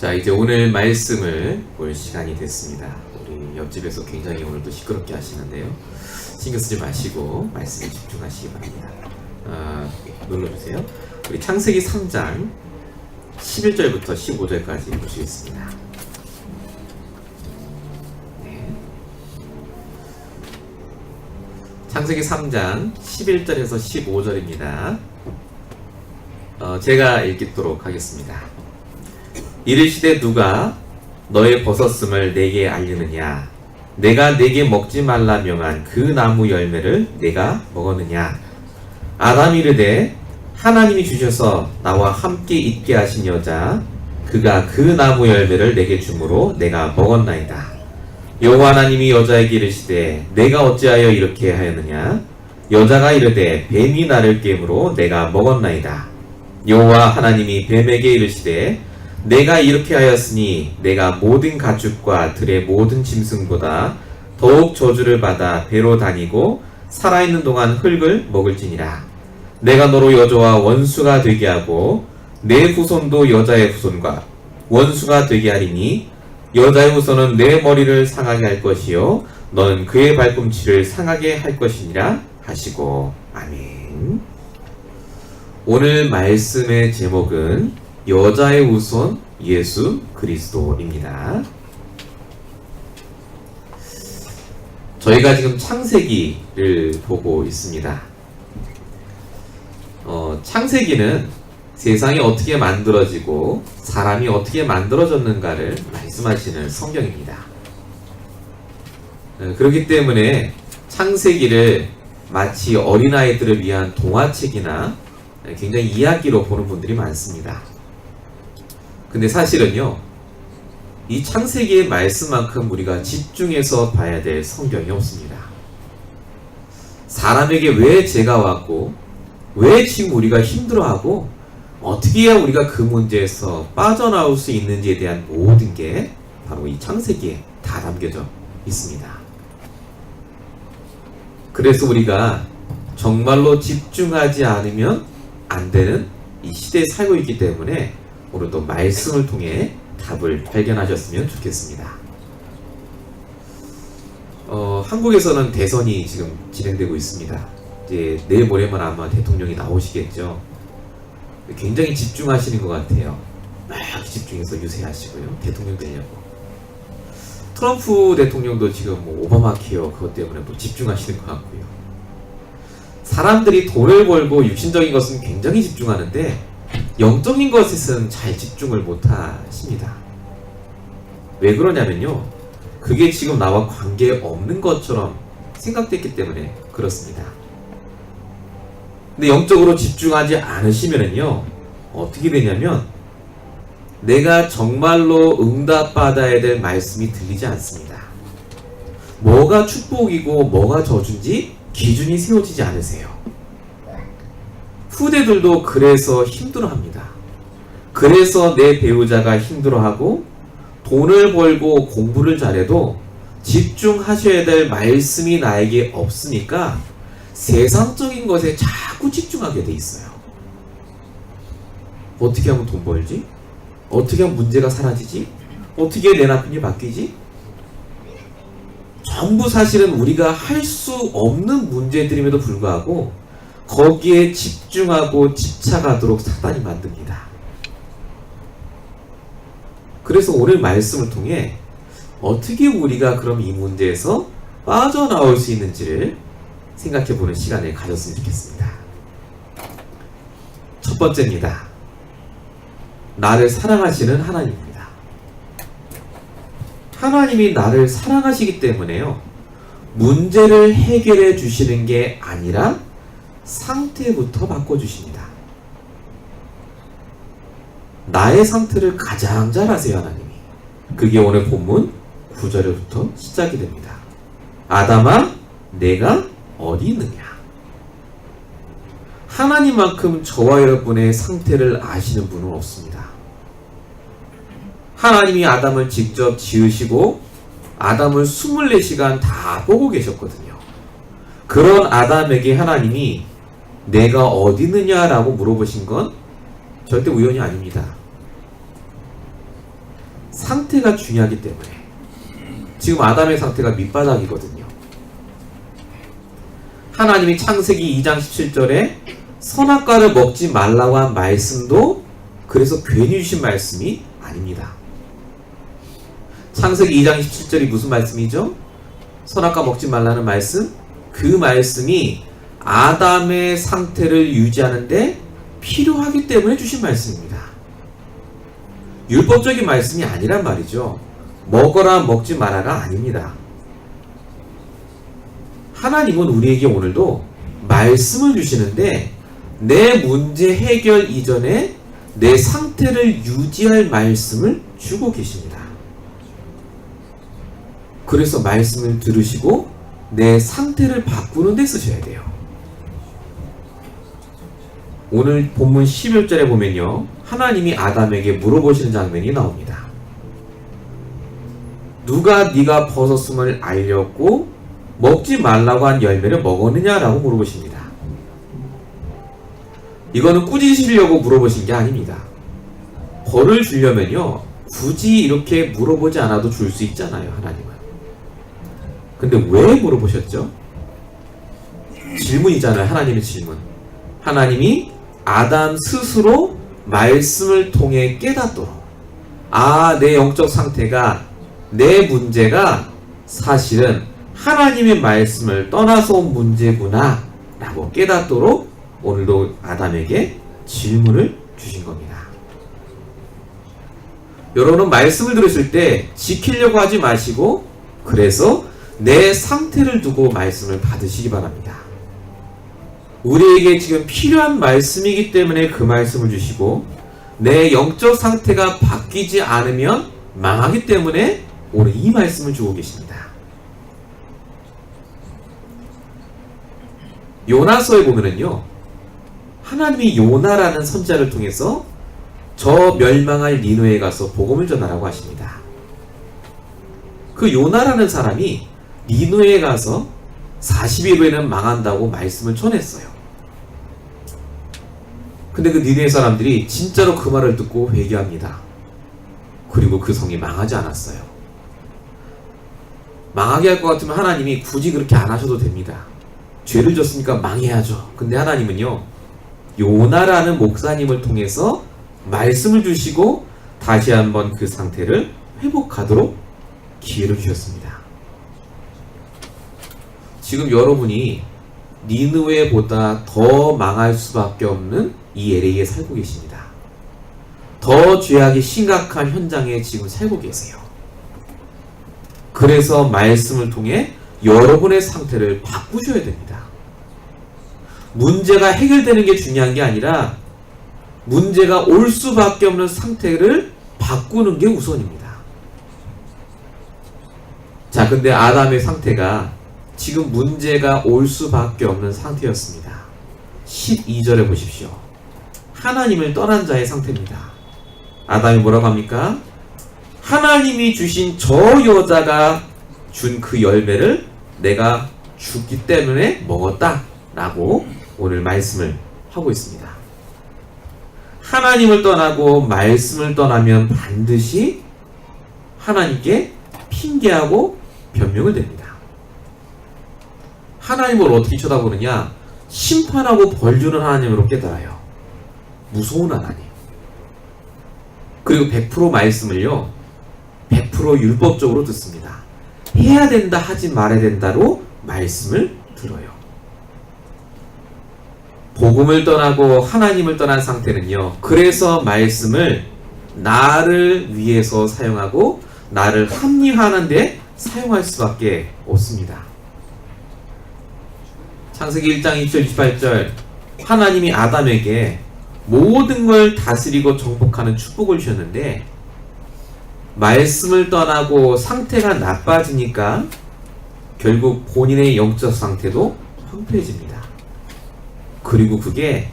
자, 이제 오늘 말씀을 볼 시간이 됐습니다. 우리 옆집에서 굉장히 오늘도 시끄럽게 하시는데요. 신경 쓰지 마시고 말씀에 집중하시기 바랍니다. 눌러주세요. 우리 창세기 3장 11절부터 15절까지 보시겠습니다. 네. 창세기 3장 11절에서 15절입니다. 제가 읽도록 하겠습니다. 이르시되 누가 너의 벗었음을 내게 알리느냐? 내가 내게 먹지 말라 명한 그 나무 열매를 내가 먹었느냐? 아담이 이르되 하나님이 주셔서 나와 함께 있게 하신 여자 그가 그 나무 열매를 내게 주므로 내가 먹었나이다. 여호와 하나님이 여자에게 이르시되 내가 어찌하여 이렇게 하였느냐? 여자가 이르되 뱀이 나를 깨므로 내가 먹었나이다. 여호와 하나님이 뱀에게 이르시되 내가 이렇게 하였으니 내가 모든 가축과 들의 모든 짐승보다 더욱 저주를 받아 배로 다니고 살아있는 동안 흙을 먹을지니라. 내가 너로 여자와 원수가 되게 하고 내 후손도 여자의 후손과 원수가 되게 하리니 여자의 후손은 내 머리를 상하게 할 것이요 너는 그의 발꿈치를 상하게 할 것이니라 하시고. 아멘. 오늘 말씀의 제목은 여자의 후손 예수 그리스도입니다. 저희가 지금 창세기를 보고 있습니다. 창세기는 세상이 어떻게 만들어지고 사람이 어떻게 만들어졌는가를 말씀하시는 성경입니다. 그렇기 때문에 창세기를 마치 어린아이들을 위한 동화책이나 굉장히 이야기로 보는 분들이 많습니다. 근데 사실은요, 이 창세기의 말씀만큼 우리가 집중해서 봐야 될 성경이 없습니다. 사람에게 왜 죄가 왔고, 왜 지금 우리가 힘들어하고, 어떻게 해야 우리가 그 문제에서 빠져나올 수 있는지에 대한 모든 게 바로 이 창세기에 다 담겨져 있습니다. 그래서 우리가 정말로 집중하지 않으면 안 되는 이 시대에 살고 있기 때문에 오늘도 말씀을 통해 답을 발견하셨으면 좋겠습니다. 한국에서는 대선이 지금 진행되고 있습니다. 이제 내일 모레면 아마 대통령이 나오시겠죠. 굉장히 집중하시는 것 같아요. 막 집중해서 유세하시고요. 대통령 되려고. 트럼프 대통령도 지금 오바마 케어 그것 때문에 또 집중하시는 것 같고요. 사람들이 돈을 벌고 육신적인 것은 굉장히 집중하는데 영적인 것에서는 잘 집중을 못 하십니다. 왜 그러냐면요, 그게 지금 나와 관계없는 것처럼 생각됐기 때문에 그렇습니다. 근데 영적으로 집중하지 않으시면은요, 어떻게 되냐면 내가 정말로 응답받아야 될 말씀이 들리지 않습니다. 뭐가 축복이고 뭐가 저주인지 기준이 세워지지 않으세요. 후대들도 그래서 힘들어합니다. 그래서 내 배우자가 힘들어하고 돈을 벌고 공부를 잘해도 집중하셔야 될 말씀이 나에게 없으니까 세상적인 것에 자꾸 집중하게 돼 있어요. 어떻게 하면 돈 벌지? 어떻게 하면 문제가 사라지지? 어떻게 내 남편이 바뀌지? 전부 사실은 우리가 할 수 없는 문제들임에도 불구하고 거기에 집중하고 집착하도록 사단이 만듭니다. 그래서 오늘 말씀을 통해 어떻게 우리가 그럼 이 문제에서 빠져나올 수 있는지를 생각해보는 시간을 가졌으면 좋겠습니다. 첫 번째입니다. 나를 사랑하시는 하나님입니다. 하나님이 나를 사랑하시기 때문에요, 문제를 해결해 주시는 게 아니라 상태부터 바꿔주십니다. 나의 상태를 가장 잘 아세요, 하나님이. 그게 오늘 본문 9절부터 시작이 됩니다. 아담아, 내가 어디 있느냐? 하나님만큼 저와 여러분의 상태를 아시는 분은 없습니다. 하나님이 아담을 직접 지으시고 아담을 24시간 다 보고 계셨거든요. 그런 아담에게 하나님이 내가 어디 있느냐라고 물어보신 건 절대 우연이 아닙니다. 상태가 중요하기 때문에. 지금 아담의 상태가 밑바닥이거든요. 하나님이 창세기 2장 17절에 선악과를 먹지 말라고 한 말씀도 그래서 괜히 주신 말씀이 아닙니다. 창세기 2장 17절이 무슨 말씀이죠? 선악과 먹지 말라는 말씀? 그 말씀이 아담의 상태를 유지하는데 필요하기 때문에 주신 말씀입니다. 율법적인 말씀이 아니란 말이죠. 먹어라 먹지 말아가 아닙니다. 하나님은 우리에게 오늘도 말씀을 주시는데 내 문제 해결 이전에 내 상태를 유지할 말씀을 주고 계십니다. 그래서 말씀을 들으시고 내 상태를 바꾸는 데 쓰셔야 돼요. 오늘 본문 11절에 보면요, 하나님이 아담에게 물어보시는 장면이 나옵니다. 누가 네가 벗었음을 알렸고 먹지 말라고 한 열매를 먹었느냐라고 물어보십니다. 이거는 꾸짖으시려고 물어보신 게 아닙니다. 벌을 주려면요, 굳이 이렇게 물어보지 않아도 줄 수 있잖아요, 하나님은. 근데 왜 물어보셨죠? 질문이잖아요, 하나님의 질문. 하나님이 아담 스스로 말씀을 통해 깨닫도록, 아, 내 영적 상태가, 내 문제가 사실은 하나님의 말씀을 떠나서 온 문제구나 라고 깨닫도록 오늘도 아담에게 질문을 주신 겁니다. 여러분은 말씀을 들으실 때 지키려고 하지 마시고, 그래서 내 상태를 두고 말씀을 받으시기 바랍니다. 우리에게 지금 필요한 말씀이기 때문에 그 말씀을 주시고, 내 영적 상태가 바뀌지 않으면 망하기 때문에 오늘 이 말씀을 주고 계십니다. 요나서에 보면은요, 하나님이 요나라는 선지자를 통해서 저 멸망할 니느웨에 가서 복음을 전하라고 하십니다. 그 요나라는 사람이 니느웨에 가서 40일 후에는 망한다고 말씀을 전했어요. 근데 그 니느웨 사람들이 진짜로 그 말을 듣고 회개합니다. 그리고 그 성이 망하지 않았어요. 망하게 할 것 같으면 하나님이 굳이 그렇게 안 하셔도 됩니다. 죄를 졌으니까 망해야죠. 근데 하나님은요, 요나라는 목사님을 통해서 말씀을 주시고 다시 한번 그 상태를 회복하도록 기회를 주셨습니다. 지금 여러분이 니느웨보다 더 망할 수밖에 없는 이 LA에 살고 계십니다. 더 죄악이 심각한 현장에 지금 살고 계세요. 그래서 말씀을 통해 여러분의 상태를 바꾸셔야 됩니다. 문제가 해결되는 게 중요한 게 아니라 문제가 올 수밖에 없는 상태를 바꾸는 게 우선입니다. 자, 근데 아담의 상태가 지금 문제가 올 수밖에 없는 상태였습니다. 12절에 보십시오. 하나님을 떠난 자의 상태입니다. 아담이 뭐라고 합니까? 하나님이 주신 저 여자가 준 그 열매를 내가 죽기 때문에 먹었다 라고 오늘 말씀을 하고 있습니다. 하나님을 떠나고 말씀을 떠나면 반드시 하나님께 핑계하고 변명을 댑니다. 하나님을 어떻게 쳐다보느냐? 심판하고 벌주는 하나님으로 깨달아요. 무서운 하나님. 그리고 100% 말씀을요, 100% 율법적으로 듣습니다. 해야 된다 하지 말아야 된다로 말씀을 들어요. 복음을 떠나고 하나님을 떠난 상태는요, 그래서 말씀을 나를 위해서 사용하고 나를 합리화하는 데 사용할 수밖에 없습니다. 창세기 1장 20절 28절 하나님이 아담에게 모든 걸 다스리고 정복하는 축복을 주셨는데 말씀을 떠나고 상태가 나빠지니까 결국 본인의 영적 상태도 황폐해집니다. 그리고 그게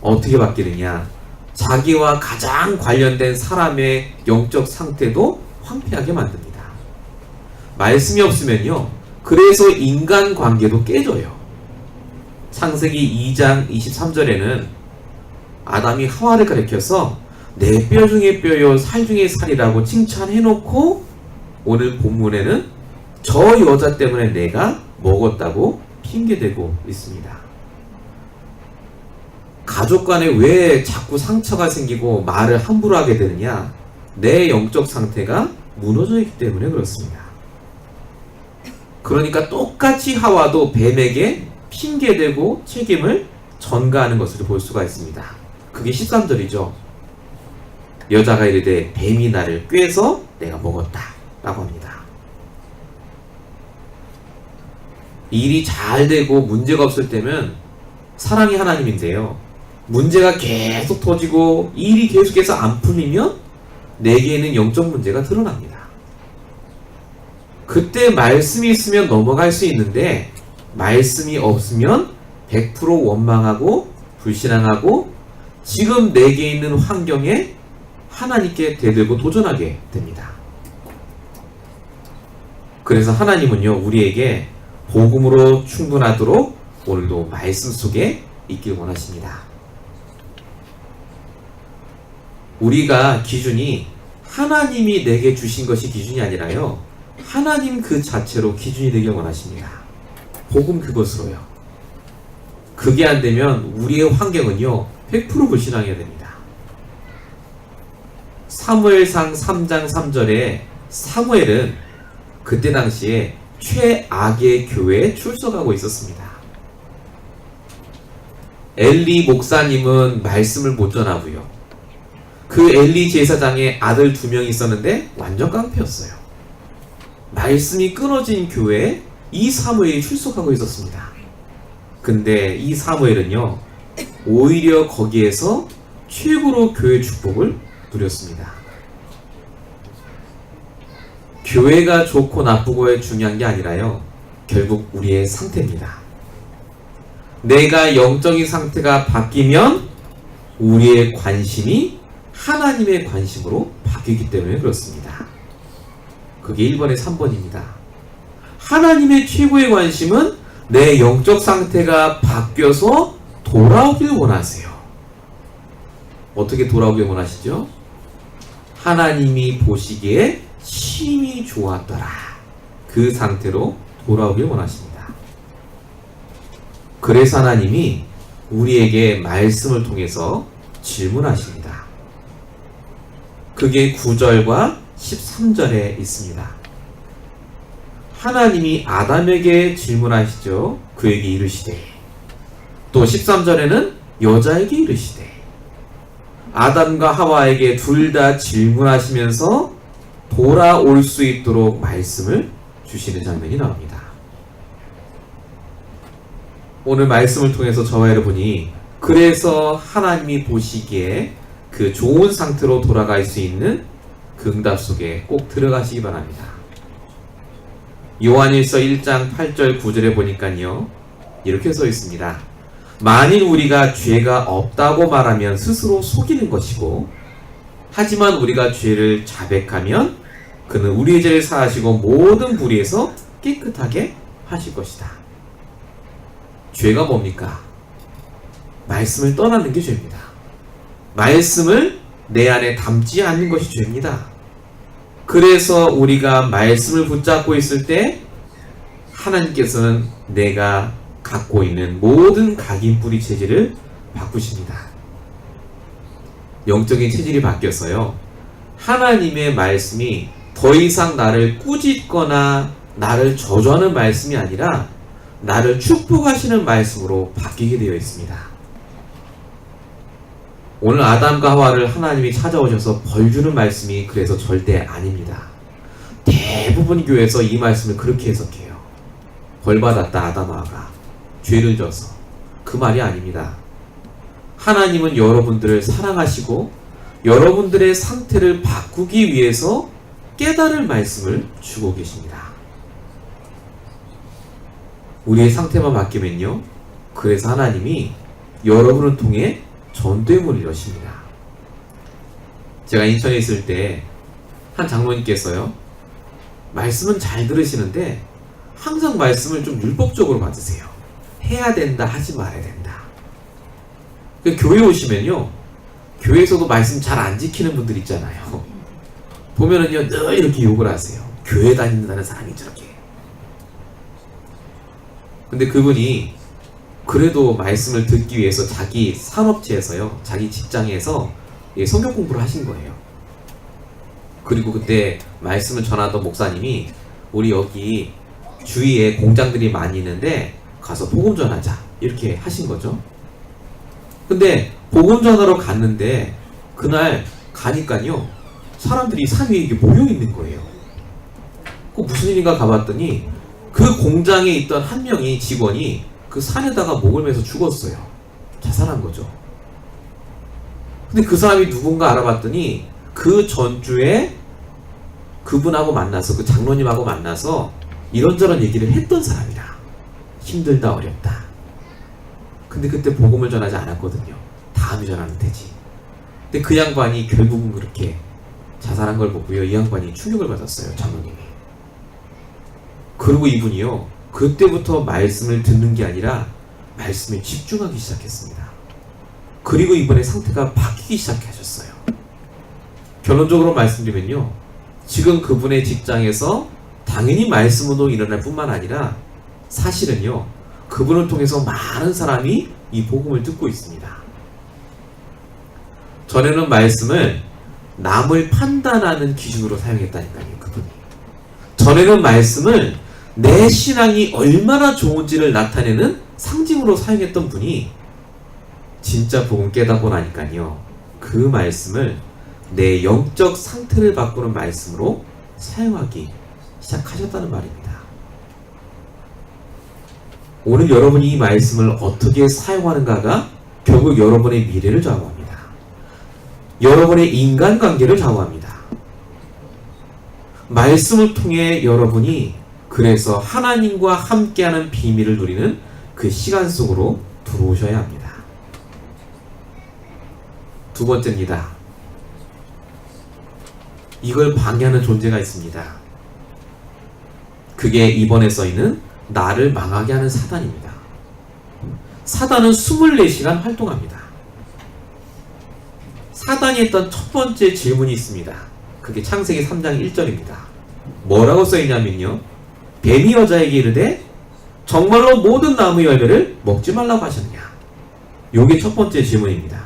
어떻게 바뀌느냐? 자기와 가장 관련된 사람의 영적 상태도 황폐하게 만듭니다. 말씀이 없으면요, 그래서 인간관계도 깨져요. 창세기 2장 23절에는 아담이 하와를 가리켜서 내 뼈 중에 뼈요 살 중에 살이라고 칭찬해놓고 오늘 본문에는 저 여자 때문에 내가 먹었다고 핑계대고 있습니다. 가족 간에 왜 자꾸 상처가 생기고 말을 함부로 하게 되느냐? 내 영적 상태가 무너져 있기 때문에 그렇습니다. 그러니까 똑같이 하와도 뱀에게 핑계대고 책임을 전가하는 것을 볼 수가 있습니다. 그게 13절이죠. 여자가 이르되 뱀이 나를 꿰서 내가 먹었다 라고 합니다. 일이 잘 되고 문제가 없을 때면 사랑이 하나님인데요, 문제가 계속 터지고 일이 계속해서 안 풀리면 내게는 영적 문제가 드러납니다. 그때 말씀이 있으면 넘어갈 수 있는데 말씀이 없으면 100% 원망하고 불신앙하고 지금 내게 있는 환경에 하나님께 대들고 도전하게 됩니다. 그래서 하나님은요, 우리에게 복음으로 충분하도록 오늘도 말씀 속에 있길 원하십니다. 우리가 기준이 하나님이 내게 주신 것이 기준이 아니라요, 하나님 그 자체로 기준이 되길 원하십니다. 복음 그것으로요. 그게 안 되면 우리의 환경은요 100% 불신앙해야 됩니다. 사무엘상 3장 3절에 사무엘은 그때 당시에 최악의 교회에 출석하고 있었습니다. 엘리 목사님은 말씀을 못 전하고요, 그 엘리 제사장의 아들 2명이 있었는데 완전 깡패였어요. 말씀이 끊어진 교회에 이 사무엘이 출석하고 있었습니다. 근데 이 사무엘은요 오히려 거기에서 최고로 교회 축복을 누렸습니다. 교회가 좋고 나쁘고에 중요한 게 아니라요, 결국 우리의 상태입니다. 내가 영적인 상태가 바뀌면 우리의 관심이 하나님의 관심으로 바뀌기 때문에 그렇습니다. 그게 1번에 3번입니다. 하나님의 최고의 관심은 내 영적 상태가 바뀌어서 돌아오길 원하세요. 어떻게 돌아오길 원하시죠? 하나님이 보시기에 심히 좋았더라, 그 상태로 돌아오길 원하십니다. 그래서 하나님이 우리에게 말씀을 통해서 질문하십니다. 그게 9절과 13절에 있습니다. 하나님이 아담에게 질문하시죠. 그에게 이르시되, 또 13절에는 여자에게 이르시되, 아담과 하와에게 둘 다 질문하시면서 돌아올 수 있도록 말씀을 주시는 장면이 나옵니다. 오늘 말씀을 통해서 저와 여러분이 그래서 하나님이 보시기에 그 좋은 상태로 돌아갈 수 있는 그 응답 속에 꼭 들어가시기 바랍니다. 요한일서 1장 8절 9절에 보니까요 이렇게 써 있습니다. 만일 우리가 죄가 없다고 말하면 스스로 속이는 것이고, 하지만 우리가 죄를 자백하면 그는 우리의 죄를 사하시고 모든 불의에서 깨끗하게 하실 것이다. 죄가 뭡니까? 말씀을 떠나는 게 죄입니다. 말씀을 내 안에 담지 않는 것이 죄입니다. 그래서 우리가 말씀을 붙잡고 있을 때 하나님께서는 내가 갖고 있는 모든 각인뿌리 체질을 바꾸십니다. 영적인 체질이 바뀌어서요, 하나님의 말씀이 더 이상 나를 꾸짖거나 나를 저주하는 말씀이 아니라 나를 축복하시는 말씀으로 바뀌게 되어 있습니다. 오늘 아담과 하와를 하나님이 찾아오셔서 벌 주는 말씀이 그래서 절대 아닙니다. 대부분 교회에서 이 말씀을 그렇게 해석해요. 벌 받았다 아담아가 죄를 져서. 그 말이 아닙니다. 하나님은 여러분들을 사랑하시고 여러분들의 상태를 바꾸기 위해서 깨달을 말씀을 주고 계십니다. 우리의 상태만 바뀌면요, 그래서 하나님이 여러분을 통해 전도의 문을 여십니다. 제가 인천에 있을 때 한 장로님께서요, 말씀은 잘 들으시는데 항상 말씀을 좀 율법적으로 받으세요. 해야 된다, 하지 말아야 된다. 교회 오시면요, 교회에서도 말씀 잘 안 지키는 분들 있잖아요. 보면은요, 늘 이렇게 욕을 하세요. 교회 다닌다는 사람이 저렇게. 근데 그분이 그래도 말씀을 듣기 위해서 자기 산업체에서요, 자기 직장에서 성경 공부를 하신 거예요. 그리고 그때 말씀을 전하던 목사님이 우리 여기 주위에 공장들이 많이 있는데 가서 복음 전하자 이렇게 하신 거죠. 근데 복음 전하러 갔는데 그날 가니까요, 사람들이 산 위에 이게 모여 있는 거예요. 그 무슨 일인가 가봤더니 그 공장에 있던 한 명이 직원이 그 산에다가 목을 매서 죽었어요. 자살한 거죠. 근데 그 사람이 누군가 알아봤더니 그 전주에 그분하고 만나서, 그 장로님하고 만나서 이런저런 얘기를 했던 사람이라. 힘들다, 어렵다. 근데 그때 복음을 전하지 않았거든요. 다음에 전하면 되지. 근데 그 양반이 결국은 그렇게 자살한 걸 보고요, 이 양반이 충격을 받았어요, 장로님이. 그리고 이분이요, 그때부터 말씀을 듣는 게 아니라 말씀에 집중하기 시작했습니다. 그리고 이번에 상태가 바뀌기 시작하셨어요. 결론적으로 말씀드리면요, 지금 그분의 직장에서 당연히 말씀 운동이 일어날 뿐만 아니라 사실은요, 그분을 통해서 많은 사람이 이 복음을 듣고 있습니다. 전에는 말씀을 남을 판단하는 기준으로 사용했다니까요, 그분이. 전에는 말씀을 내 신앙이 얼마나 좋은지를 나타내는 상징으로 사용했던 분이 진짜 복음 깨닫고 나니까요, 그 말씀을 내 영적 상태를 바꾸는 말씀으로 사용하기 시작하셨다는 말입니다. 오늘 여러분이 이 말씀을 어떻게 사용하는가가 결국 여러분의 미래를 좌우합니다. 여러분의 인간관계를 좌우합니다. 말씀을 통해 여러분이 그래서 하나님과 함께하는 비밀을 누리는 그 시간 속으로 들어오셔야 합니다. 두 번째입니다. 이걸 방해하는 존재가 있습니다. 그게 이번에 써있는 나를 망하게 하는 사단입니다. 사단은 24시간 활동합니다. 사단이 했던 첫 번째 질문이 있습니다. 그게 창세기 3장 1절입니다. 뭐라고 써있냐면요, 뱀이 여자에게 이르되 정말로 모든 나무 열매를 먹지 말라고 하셨느냐. 요게 첫 번째 질문입니다.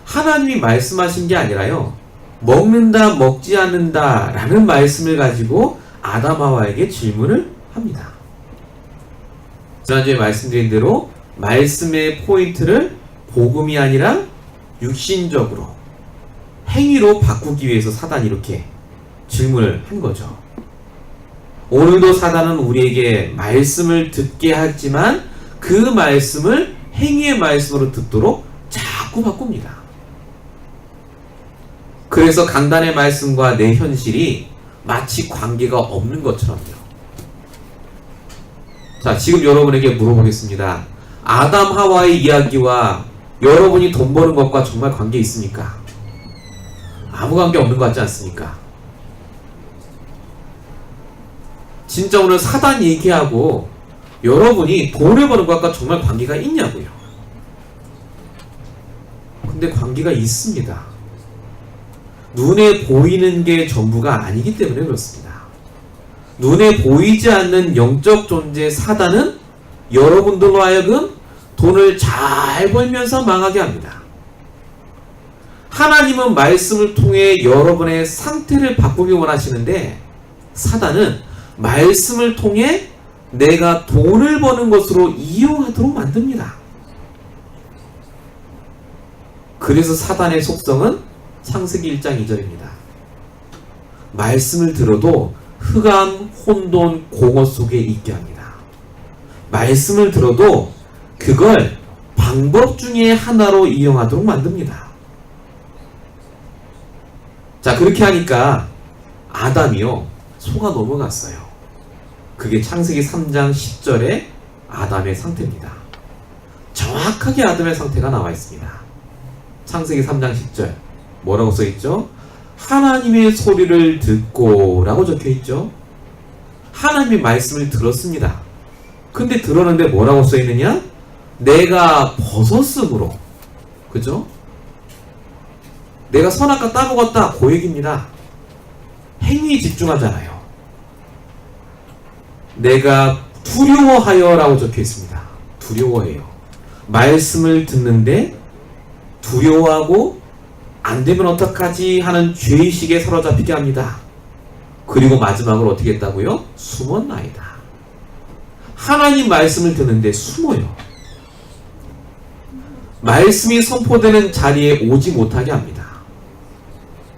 하나님이 말씀하신 게 아니라요, 먹는다, 먹지 않는다 라는 말씀을 가지고 아담 하와에게 질문을 합니다. 지난주에 말씀드린 대로 말씀의 포인트를 복음이 아니라 육신적으로 행위로 바꾸기 위해서 사단이 이렇게 질문을 한 거죠. 오늘도 사단은 우리에게 말씀을 듣게 하지만 그 말씀을 행위의 말씀으로 듣도록 자꾸 바꿉니다. 그래서 강단의 말씀과 내 현실이 마치 관계가 없는 것처럼요. 자, 지금 여러분에게 물어보겠습니다. 아담 하와의 이야기와 여러분이 돈 버는 것과 정말 관계 있습니까? 아무 관계 없는 것 같지 않습니까? 진짜 오늘 사단 얘기하고 여러분이 돈을 버는 것과 정말 관계가 있냐고요. 근데 관계가 있습니다. 눈에 보이는 게 전부가 아니기 때문에 그렇습니다. 눈에 보이지 않는 영적 존재 사단은 여러분들로 하여금 돈을 잘 벌면서 망하게 합니다. 하나님은 말씀을 통해 여러분의 상태를 바꾸기 원하시는데 사단은 말씀을 통해 내가 돈을 버는 것으로 이용하도록 만듭니다. 그래서 사단의 속성은 창세기 1장 2절입니다. 말씀을 들어도 흑암, 혼돈, 공허 속에 있게 합니다. 말씀을 들어도 그걸 방법 중에 하나로 이용하도록 만듭니다. 자, 그렇게 하니까 아담이요, 속아 넘어갔어요. 그게 창세기 3장 10절의 아담의 상태입니다. 정확하게 아담의 상태가 나와 있습니다. 창세기 3장 10절 뭐라고 써있죠? 하나님의 소리를 듣고 라고 적혀있죠. 하나님의 말씀을 들었습니다. 근데 들었는데 뭐라고 써있느냐? 내가 벗었으므로 그죠? 내가 선악과 따먹었다, 그 얘기입니다. 행위에 집중하잖아요. 내가 두려워하여라고 적혀 있습니다. 두려워해요. 말씀을 듣는데 두려워하고 안 되면 어떡하지 하는 죄의식에 사로잡히게 합니다. 그리고 마지막으로 어떻게 했다고요? 숨었나이다. 하나님 말씀을 듣는데 숨어요. 말씀이 선포되는 자리에 오지 못하게 합니다.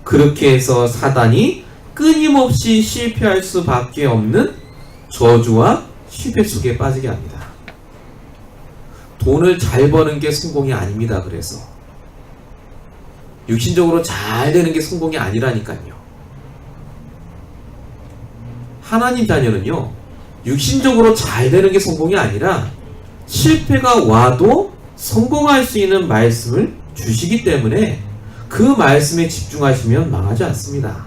그렇게 해서 사단이 끊임없이 실패할 수밖에 없는 저주와 실패 속에 빠지게 합니다. 돈을 잘 버는 게 성공이 아닙니다. 그래서 육신적으로 잘 되는 게 성공이 아니라니까요. 하나님 자녀는요, 육신적으로 잘 되는 게 성공이 아니라 실패가 와도 성공할 수 있는 말씀을 주시기 때문에 그 말씀에 집중하시면 망하지 않습니다.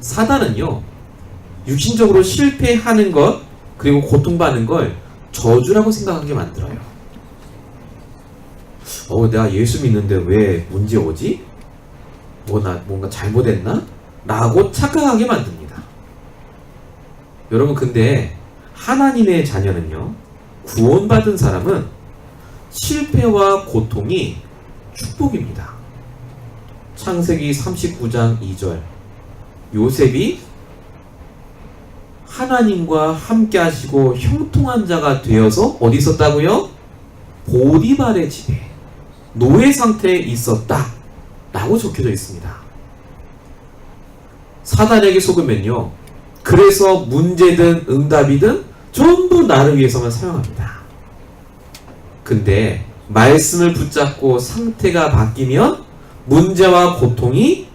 사단은요, 육신적으로 실패하는 것 그리고 고통받는 걸 저주라고 생각하게 만들어요. 내가 예수 믿는데 왜 문제 오지? 뭔가 잘못했나? 라고 착각하게 만듭니다. 여러분, 근데 하나님의 자녀는요, 구원받은 사람은 실패와 고통이 축복입니다. 창세기 39장 2절, 요셉이 하나님과 함께 하시고 형통한 자가 되어서 어디 있었다고요? 보디발의 집에 노예 상태에 있었다 라고 적혀져 있습니다. 사단에게 속으면요, 그래서 문제든 응답이든 전부 나를 위해서만 사용합니다. 근데 말씀을 붙잡고 상태가 바뀌면 문제와 고통이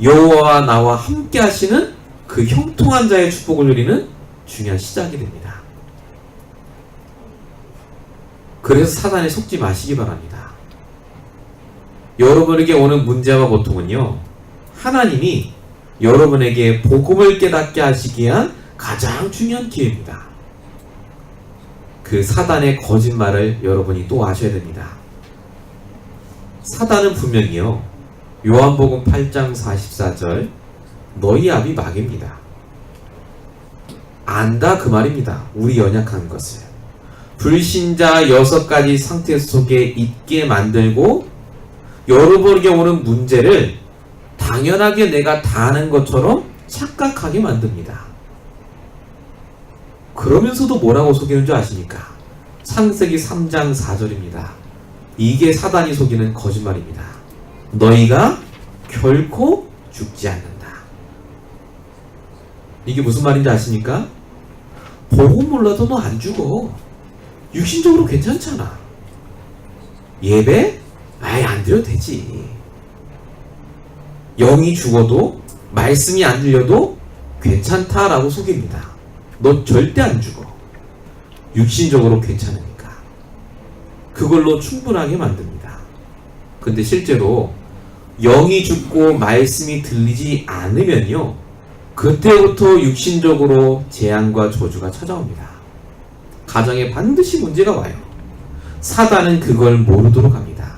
여호와와 나와 함께 하시는 그 형통한 자의 축복을 누리는 중요한 시작이 됩니다. 그래서 사단에 속지 마시기 바랍니다. 여러분에게 오는 문제와 고통은요, 하나님이 여러분에게 복음을 깨닫게 하시기 위한 가장 중요한 기회입니다. 그 사단의 거짓말을 여러분이 또 아셔야 됩니다. 사단은 분명히요, 요한복음 8장 44절 너희 압이 마귀입니다. 안다 그 말입니다. 우리 연약한 것을 불신자 6가지 상태 속에 있게 만들고 여러분에게 오는 문제를 당연하게 내가 다 아는 것처럼 착각하게 만듭니다. 그러면서도 뭐라고 속이는 줄 아십니까? 창세기 3장 4절입니다. 이게 사단이 속이는 거짓말입니다. 너희가 결코 죽지 않는다. 이게 무슨 말인지 아십니까? 복음 몰라도 너 안 죽어. 육신적으로 괜찮잖아. 예배? 아예 안 드려도 되지. 영이 죽어도 말씀이 안 들려도 괜찮다라고 속입니다. 너 절대 안 죽어. 육신적으로 괜찮으니까. 그걸로 충분하게 만듭니다. 근데 실제로 영이 죽고 말씀이 들리지 않으면요, 그때부터 육신적으로 재앙과 저주가 찾아옵니다. 가정에 반드시 문제가 와요. 사단은 그걸 모르도록 합니다.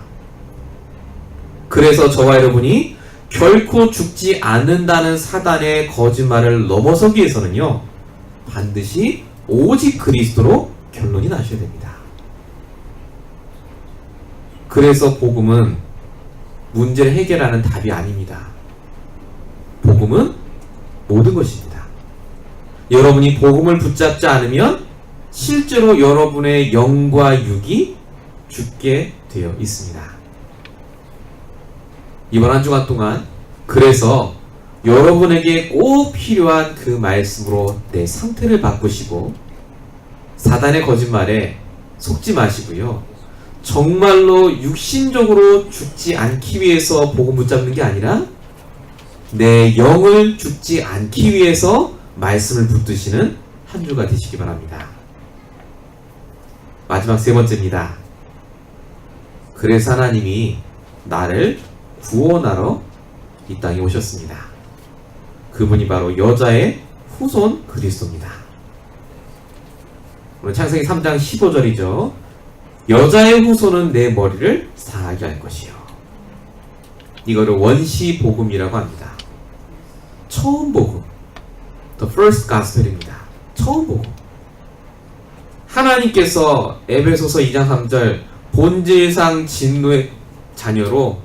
그래서 저와 여러분이 결코 죽지 않는다는 사단의 거짓말을 넘어서기 위해서는요, 반드시 오직 그리스도로 결론이 나셔야 됩니다. 그래서 복음은 문제를 해결하는 답이 아닙니다. 복음은 모든 것입니다. 여러분이 복음을 붙잡지 않으면 실제로 여러분의 영과 육이 죽게 되어 있습니다. 이번 한 주간 동안 그래서 여러분에게 꼭 필요한 그 말씀으로 내 상태를 바꾸시고 사단의 거짓말에 속지 마시고요, 정말로 육신적으로 죽지 않기 위해서 복음 붙잡는 게 아니라 내 영을 죽지 않기 위해서 말씀을 붙드시는 한 주가 되시기 바랍니다. 마지막 세 번째입니다. 그래서 하나님이 나를 구원하러 이 땅에 오셨습니다. 그분이 바로 여자의 후손 그리스도입니다. 오늘 창세기 3장 15절이죠. 여자의 후손은 내 머리를 상하게 할 것이요. 이거를 원시 복음이라고 합니다. 처음 복음, the first gospel입니다. 처음 복음. 하나님께서 에베소서 2장 3절 본질상 진노의 자녀로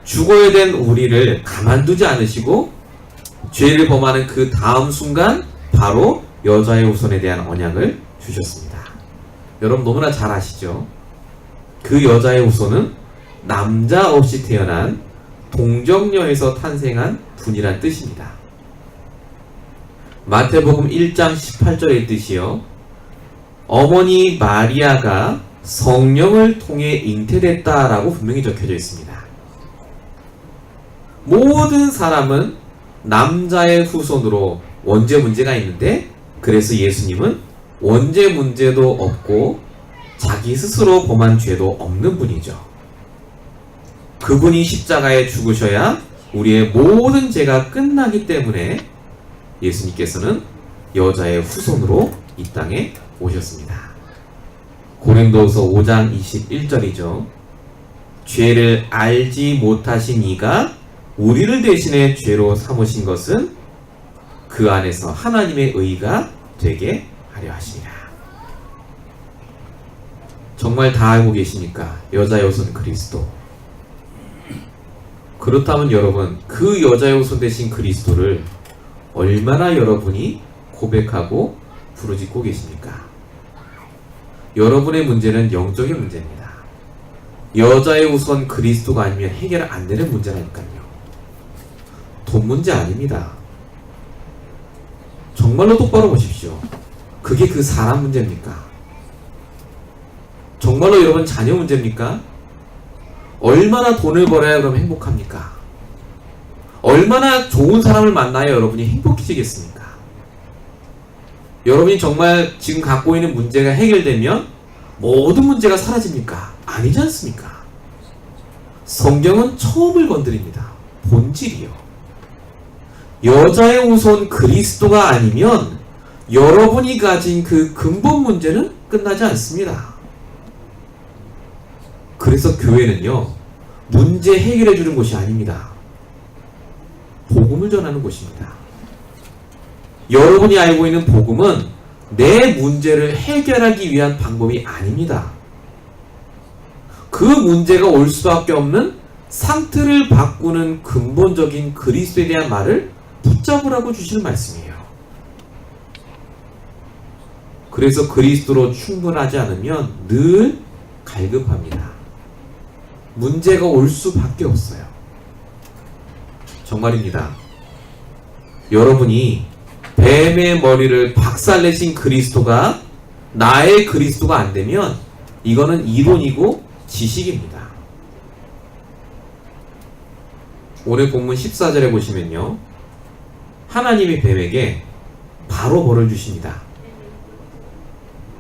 죽어야 된 우리를 가만두지 않으시고 죄를 범하는 그 다음 순간 바로 여자의 후손에 대한 언약을 주셨습니다. 여러분 너무나 잘 아시죠? 그 여자의 후손은 남자 없이 태어난 동정녀에서 탄생한 분이란 뜻입니다. 마태복음 1장 18절의 뜻이요. 어머니 마리아가 성령을 통해 잉태됐다라고 분명히 적혀져 있습니다. 모든 사람은 남자의 후손으로 원죄 문제가 있는데 그래서 예수님은 원죄 문제도 없고 자기 스스로 범한 죄도 없는 분이죠. 그분이 십자가에 죽으셔야 우리의 모든 죄가 끝나기 때문에 예수님께서는 여자의 후손으로 이 땅에 오셨습니다. 고린도후서 5장 21절이죠. 죄를 알지 못하신 이가 우리를 대신해 죄로 삼으신 것은 그 안에서 하나님의 의가 되게 하려 하시니라. 정말 다 알고 계십니까? 여자의 후손 그리스도. 그렇다면 여러분, 그 여자의 후손 되신 그리스도를 얼마나 여러분이 고백하고 부르짖고 계십니까? 여러분의 문제는 영적인 문제입니다. 여자의 후손 그리스도가 아니면 해결 안 되는 문제라니까요. 돈 문제 아닙니다. 정말로 똑바로 보십시오. 그게 그 사람 문제입니까? 정말로 여러분 자녀 문제입니까? 얼마나 돈을 벌어야 그럼 행복합니까? 얼마나 좋은 사람을 만나야 여러분이 행복해지겠습니까? 여러분이 정말 지금 갖고 있는 문제가 해결되면 모든 문제가 사라집니까? 아니지 않습니까? 성경은 처음을 건드립니다. 본질이요. 여자의 후손 그리스도가 아니면 여러분이 가진 그 근본 문제는 끝나지 않습니다. 그래서 교회는요, 문제 해결해 주는 곳이 아닙니다. 복음을 전하는 곳입니다. 여러분이 알고 있는 복음은 내 문제를 해결하기 위한 방법이 아닙니다. 그 문제가 올 수밖에 없는 상태를 바꾸는 근본적인 그리스도에 대한 말을 붙잡으라고 주시는 말씀이에요. 그래서 그리스도로 충분하지 않으면 늘 갈급합니다. 문제가 올 수밖에 없어요. 정말입니다. 여러분이 뱀의 머리를 박살내신 그리스도가 나의 그리스도가 안 되면 이거는 이론이고 지식입니다. 오늘 본문 14절에 보시면요, 하나님이 뱀에게 바로 벌을 주십니다.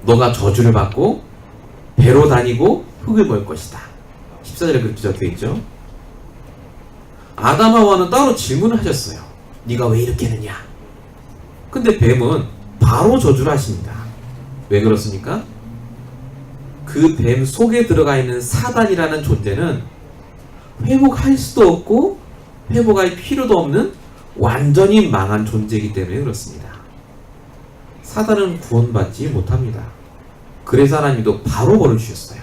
너가 저주를 받고 배로 다니고 흙을 먹을 것이다. 14절에 그렇게 적혀있죠. 아담 하와는 따로 질문을 하셨어요. 네가 왜 이렇게 했느냐? 근데 뱀은 바로 저주를 하십니다. 왜 그렇습니까? 그 뱀 속에 들어가 있는 사단이라는 존재는 회복할 수도 없고 회복할 필요도 없는 완전히 망한 존재이기 때문에 그렇습니다. 사단은 구원받지 못합니다. 그래서 하나님도 바로 벌을 주셨어요.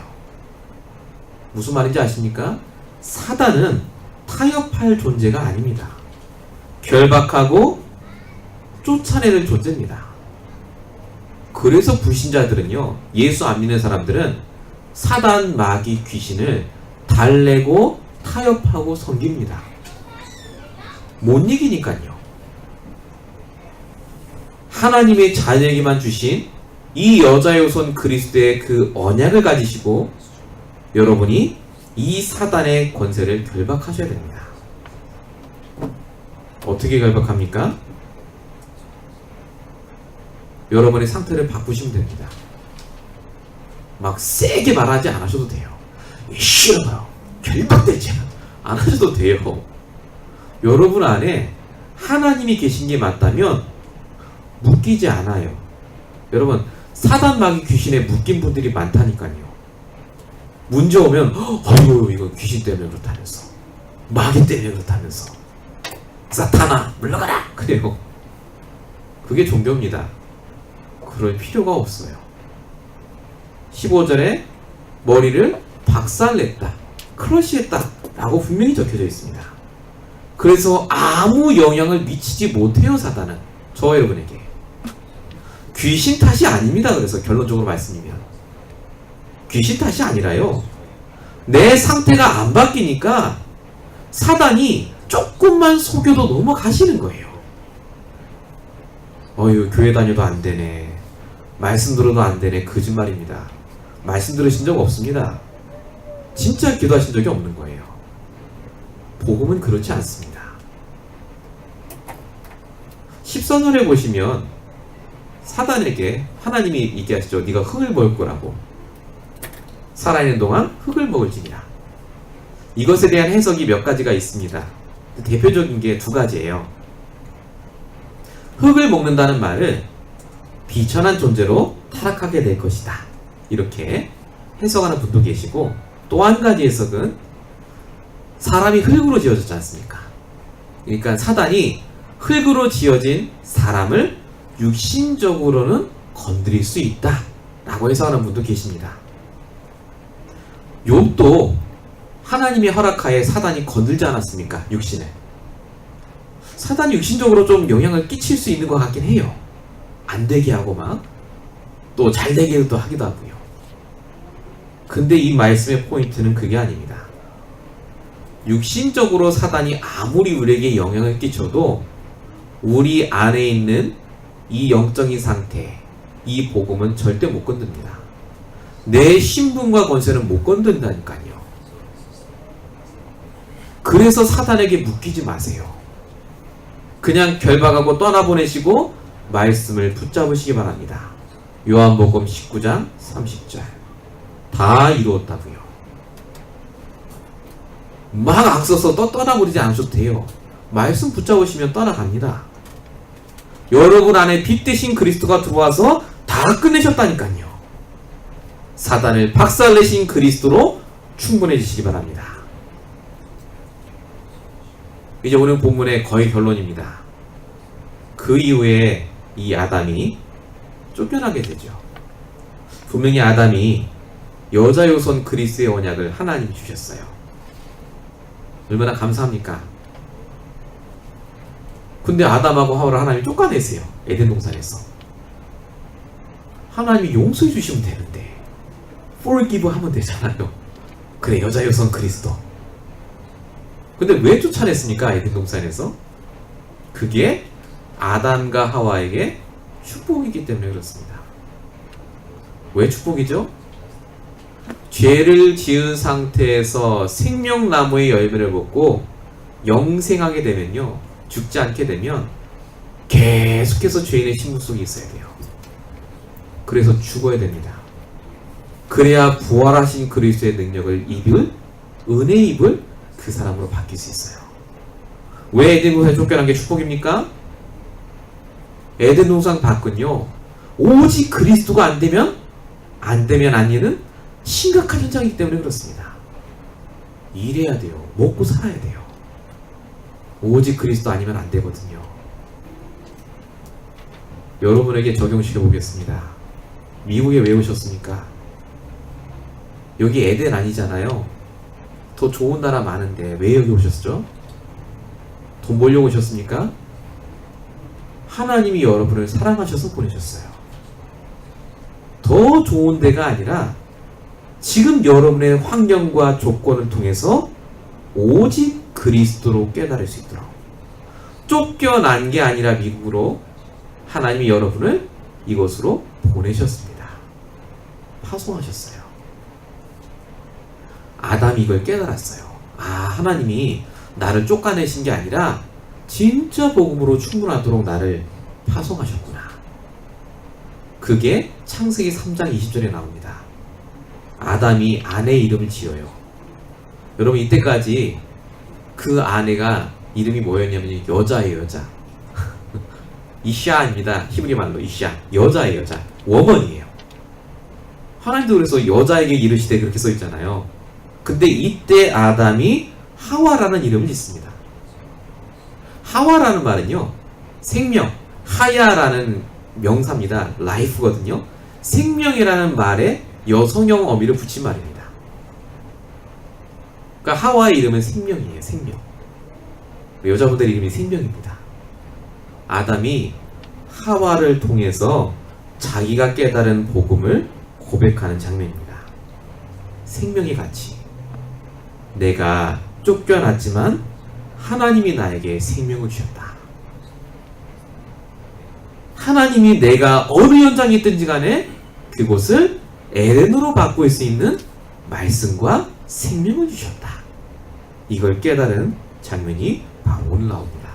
무슨 말인지 아십니까? 사단은 타협할 존재가 아닙니다. 결박하고 쫓아내는 존재입니다. 그래서 불신자들은요, 예수 안 믿는 사람들은 사단, 마귀, 귀신을 달래고 타협하고 섬깁니다. 못 이기니까요. 하나님의 자녀에게만 주신 이 여자의 후손 그리스도의 그 언약을 가지시고 여러분이 이 사단의 권세를 결박하셔야 됩니다. 어떻게 결박합니까? 여러분의 상태를 바꾸시면 됩니다. 막 세게 말하지 않으셔도 돼요. 싫어요. 결박되지 안 하셔도 돼요. 여러분 안에 하나님이 계신 게 맞다면 묶이지 않아요. 여러분, 사단, 마귀, 귀신에 묶인 분들이 많다니까요. 문제 오면 아유 이거 귀신 때문에 그렇다면서, 마귀 때문에 그렇다면서, 사탄아 물러가라 그래요. 그게 종교입니다. 그럴 필요가 없어요. 15절에 머리를 박살냈다, 크러쉬했다 라고 분명히 적혀져 있습니다. 그래서 아무 영향을 미치지 못해요. 사단은 저와 여러분에게. 귀신 탓이 아닙니다. 그래서 결론적으로 말씀이면 귀신 탓이 아니라요, 내 상태가 안 바뀌니까 사단이 조금만 속여도 넘어가시는 거예요. 어휴 교회 다녀도 안 되네, 말씀 들어도 안 되네. 거짓말입니다. 말씀 들으신 적 없습니다. 진짜 기도하신 적이 없는 거예요. 복음은 그렇지 않습니다. 14절에 보시면 사단에게 하나님이 얘기하시죠. 네가 흙을 먹을 거라고. 살아있는 동안 흙을 먹을지니라. 이것에 대한 해석이 몇 가지가 있습니다. 대표적인 게 두 가지예요. 흙을 먹는다는 말은 비천한 존재로 타락하게 될 것이다, 이렇게 해석하는 분도 계시고, 또 한 가지 해석은 사람이 흙으로 지어졌지 않습니까? 그러니까 사단이 흙으로 지어진 사람을 육신적으로는 건드릴 수 있다 라고 해석하는 분도 계십니다. 욥도 하나님의 허락하에 사단이 건들지 않았습니까? 육신을. 사단이 육신적으로 좀 영향을 끼칠 수 있는 것 같긴 해요. 안 되게 하고 막 또 잘 되게 또 하기도 하고요. 근데 이 말씀의 포인트는 그게 아닙니다. 육신적으로 사단이 아무리 우리에게 영향을 끼쳐도 우리 안에 있는 이 영적인 상태, 이 복음은 절대 못 건듭니다. 내 신분과 권세는 못 건든다니까요. 그래서 사단에게 묶이지 마세요. 그냥 결박하고 떠나보내시고 말씀을 붙잡으시기 바랍니다. 요한복음 19장 30절 다 이루었다고요. 막 악서서 떠나버리지 않으셔도 돼요. 말씀 붙잡으시면 떠나갑니다. 여러분 안에 빛 대신 그리스도가 들어와서 다 끝내셨다니까요. 사단을 박살내신 그리스도로 충분해지시기 바랍니다. 이제 오늘 본문의 거의 결론입니다. 그 이후에 이 아담이 쫓겨나게 되죠. 분명히 아담이 여자 요손 그리스의 언약을 하나님이 주셨어요. 얼마나 감사합니까? 근데 아담하고 하와를 하나님이 쫓아내세요. 에덴 동산에서. 하나님이 용서해 주시면 되는데 forgive 하면 되잖아요. 그래 여자 요손 그리스도. 근데 왜 쫓아냈습니까? 에덴 동산에서? 그게 아담과 하와에게 축복이기 때문에 그렇습니다. 왜 축복이죠? 죄를 지은 상태에서 생명나무의 열매를 먹고 영생하게 되면요, 죽지 않게 되면 계속해서 죄인의 침묵 속에 있어야 돼요. 그래서 죽어야 됩니다. 그래야 부활하신 그리스도의 능력을 입을, 은혜 입을 그 사람으로 바뀔 수 있어요. 왜 에덴 동산에 쫓겨난 게 축복입니까? 에덴 동산 밖은요, 오직 그리스도가 안 되면 아니는 심각한 현장이기 때문에 그렇습니다. 일해야 돼요. 먹고 살아야 돼요. 오직 그리스도 아니면 안 되거든요. 여러분에게 적용시켜 보겠습니다. 미국에 왜 오셨습니까? 여기 에덴 아니잖아요. 더 좋은 나라 많은데 왜 여기 오셨죠? 돈 벌려고 오셨습니까? 하나님이 여러분을 사랑하셔서 보내셨어요. 더 좋은 데가 아니라 지금 여러분의 환경과 조건을 통해서 오직 그리스도로 깨달을 수 있도록, 쫓겨난 게 아니라 미국으로 하나님이 여러분을 이곳으로 보내셨습니다. 파송하셨어요. 아담이 이걸 깨달았어요. 아, 하나님이 나를 쫓아내신 게 아니라 진짜 복음으로 충분하도록 나를 파송하셨구나. 그게 창세기 3장 20절에 나옵니다. 아담이 아내 이름을 지어요. 여러분 이때까지 그 아내가 이름이 뭐였냐면 여자예요, 여자. 이샤입니다. 히브리 말로 이샤. 여자예요, 여자. 워먼이에요. 하나님도 그래서 여자에게 이르시되 그렇게 써 있잖아요. 근데 이때 아담이 하와라는 이름을 짓습니다. 하와라는 말은요, 생명, 하야라는 명사입니다. 라이프거든요. 생명이라는 말에 여성형 어미를 붙인 말입니다. 그러니까 하와의 이름은 생명이에요. 생명. 여자분들 이름이 생명입니다. 아담이 하와를 통해서 자기가 깨달은 복음을 고백하는 장면입니다. 생명의 가치. 내가 쫓겨났지만 하나님이 나에게 생명을 주셨다. 하나님이 내가 어느 현장에 있든지 간에 그곳을 에덴으로 바꿀 수 있는 말씀과 생명을 주셨다. 이걸 깨달은 장면이 바로 오늘 나옵니다.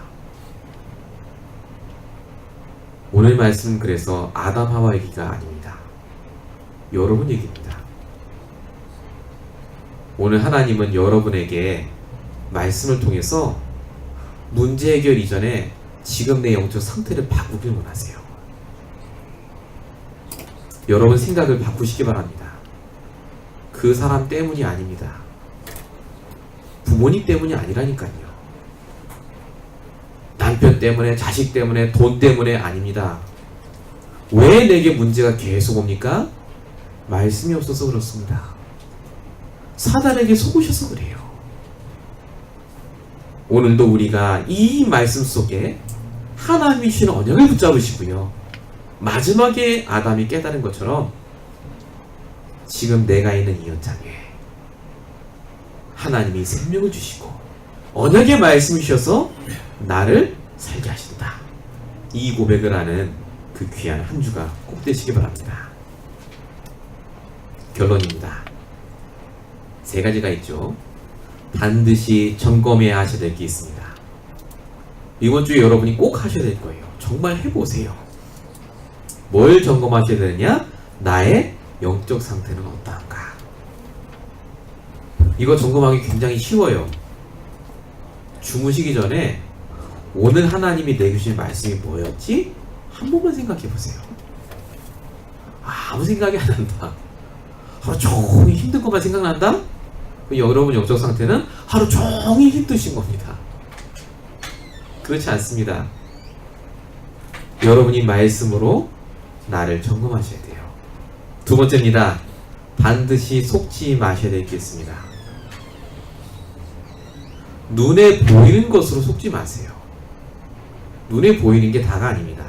오늘 말씀은 그래서 아담 하와 얘기가 아닙니다. 여러분 얘기입니다. 오늘 하나님은 여러분에게 말씀을 통해서 문제 해결 이전에 지금 내 영적 상태를 바꾸길 원하세요. 여러분 생각을 바꾸시기 바랍니다. 그 사람 때문이 아닙니다. 부모님 때문이 아니라니까요. 남편 때문에, 자식 때문에, 돈 때문에 아닙니다. 왜 내게 문제가 계속 옵니까? 말씀이 없어서 그렇습니다. 사단에게 속으셔서 그래요. 오늘도 우리가 이 말씀 속에 하나님이 주시는 언약을 붙잡으시고요. 마지막에 아담이 깨달은 것처럼 지금 내가 있는 이 현장에 하나님이 생명을 주시고 언약의 말씀을 주셔서 나를 살게 하신다. 이 고백을 하는 그 귀한 한 주가 꼭 되시기 바랍니다. 결론입니다. 세 가지가 있죠. 반드시 점검해야 하셔야 될 게 있습니다. 이번 주에 여러분이 꼭 하셔야 될 거예요. 정말 해보세요. 뭘 점검하셔야 되느냐? 나의 영적 상태는 어떠한가? 이거 점검하기 굉장히 쉬워요. 주무시기 전에 오늘 하나님이 내주신 말씀이 뭐였지? 한 번만 생각해 보세요. 아무 생각이 안 난다. 하루 종일 힘든 것만 생각난다? 여러분 영적 상태는 하루 종일 힘드신 겁니다. 그렇지 않습니다. 여러분이 말씀으로 나를 점검하셔야 돼요. 두 번째입니다. 반드시 속지 마셔야 될 게 있습니다. 눈에 보이는 것으로 속지 마세요. 눈에 보이는 게 다가 아닙니다.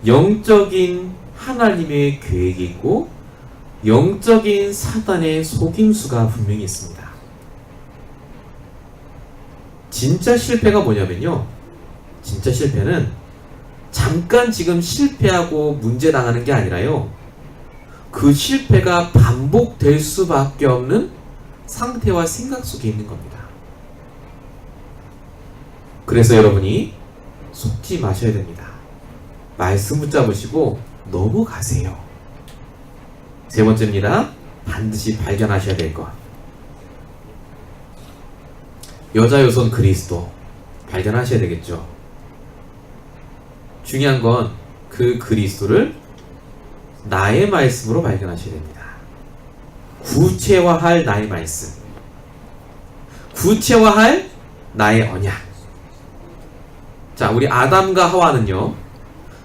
영적인 하나님의 계획이 있고 영적인 사단의 속임수가 분명히 있습니다. 진짜 실패가 뭐냐면요. 진짜 실패는 잠깐 지금 실패하고 문제 당하는 게 아니라요. 그 실패가 반복될 수밖에 없는 상태와 생각 속에 있는 겁니다. 그래서 여러분이 속지 마셔야 됩니다. 말씀 붙잡으시고 넘어가세요. 세 번째입니다. 반드시 발견하셔야 될 것. 여자 요손 그리스도 발견하셔야 되겠죠. 중요한 건 그 그리스도를 나의 말씀으로 발견하셔야 됩니다. 구체화할 나의 말씀, 구체화할 나의 언약. 자, 우리 아담과 하와는요,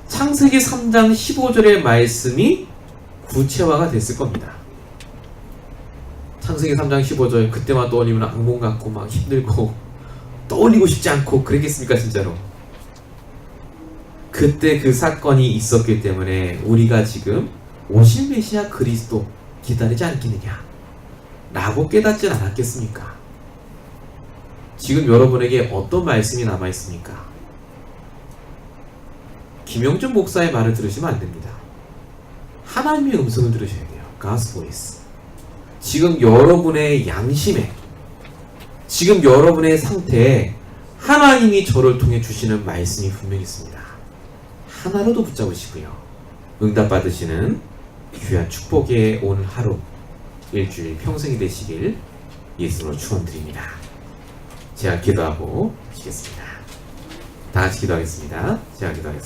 창세기 3장 15절의 말씀이 구체화가 됐을 겁니다. 창세기 3장 15절 그때만 떠올리면 악몽 같고 막 힘들고 떠올리고 싶지 않고 그랬겠습니까? 진짜로. 그때 그 사건이 있었기 때문에 우리가 지금 오실 메시아 그리스도 기다리지 않겠느냐 라고 깨닫진 않았겠습니까? 지금 여러분에게 어떤 말씀이 남아있습니까? 김영준 목사의 말을 들으시면 안 됩니다. 하나님의 음성을 들으셔야 돼요. God's voice. 지금 여러분의 양심에, 지금 여러분의 상태에 하나님이 저를 통해 주시는 말씀이 분명히 있습니다. 하나로도 붙잡으시고요. 응답 받으시는 귀한 축복의 오늘 하루, 일주일 평생이 되시길 예수로 축원드립니다. 제가 기도하고 시겠습니다. 다 같이 기도하겠습니다. 제가 기도하겠습니다.